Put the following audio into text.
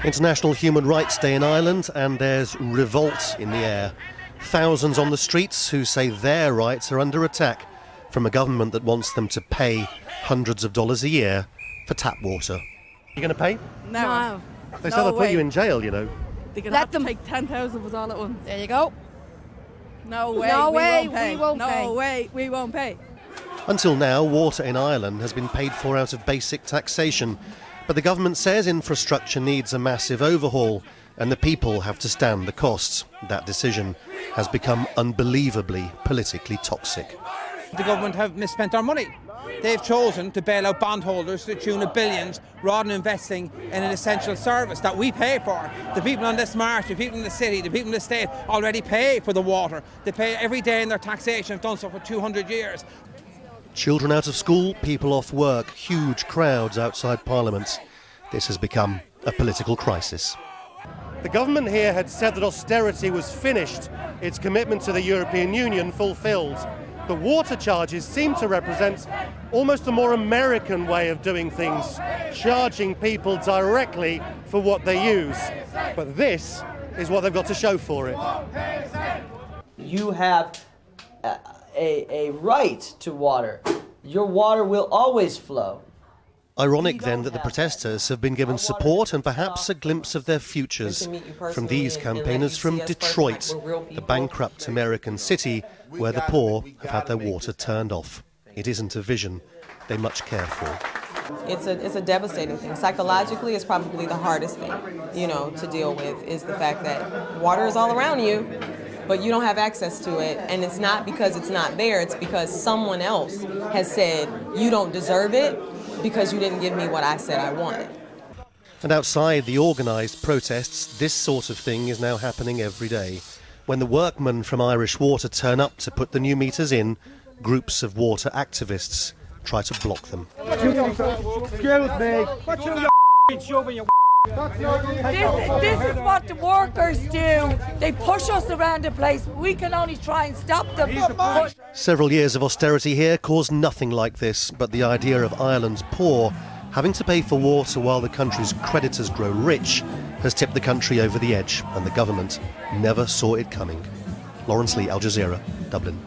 International Human Rights Day in Ireland, and there's revolt in the air. Thousands on the streets who say their rights are under attack from a government that wants them to pay hundreds of dollars a year for tap water. You going to pay? No. They said they'll put you in jail, you know. They can have to take 10,000 of us all at once. There you go. No way, No we way, won't pay. we won't no pay. way, we won't pay. Until now, water in Ireland has been paid for out of basic taxation. But the government says infrastructure needs a massive overhaul and the people have to stand the costs. That decision has become unbelievably politically toxic. The government have misspent our money. They've chosen to bail out bondholders to the tune of billions rather than investing in an essential service that we pay for. The people on this march, the people in the city, the people in the state already pay for the water. They pay every day in their taxation, have done so for 200 years. Children out of school, people off work, huge crowds outside Parliament. This has become a political crisis. The government here had said that austerity was finished, its commitment to the European Union fulfilled. The water charges seem to represent almost a more American way of doing things, charging people directly for what they use. But this is what they've got to show for it. You have a right to water. Your water will always flow. Ironic then that the protesters have been given support and perhaps a glimpse of their futures from these campaigners from Detroit, the bankrupt American city where the poor have had their water turned off. It isn't a vision they much care for. It's a devastating thing. Psychologically, it's probably the hardest thing, to deal with, is the fact that water is all around you, but you don't have access to it. And it's not because it's not there, it's because someone else has said, you don't deserve it because you didn't give me what I said I wanted. And outside the organised protests, this sort of thing is now happening every day. When the workmen from Irish Water turn up to put the new meters in, groups of water activists try to block them. This is what the workers do. They push us around the place. We can only try and stop them. Several years of austerity here caused nothing like this, but the idea of Ireland's poor having to pay for water while the country's creditors grow rich has tipped the country over the edge, and the government never saw it coming. Lawrence Lee, Al Jazeera, Dublin.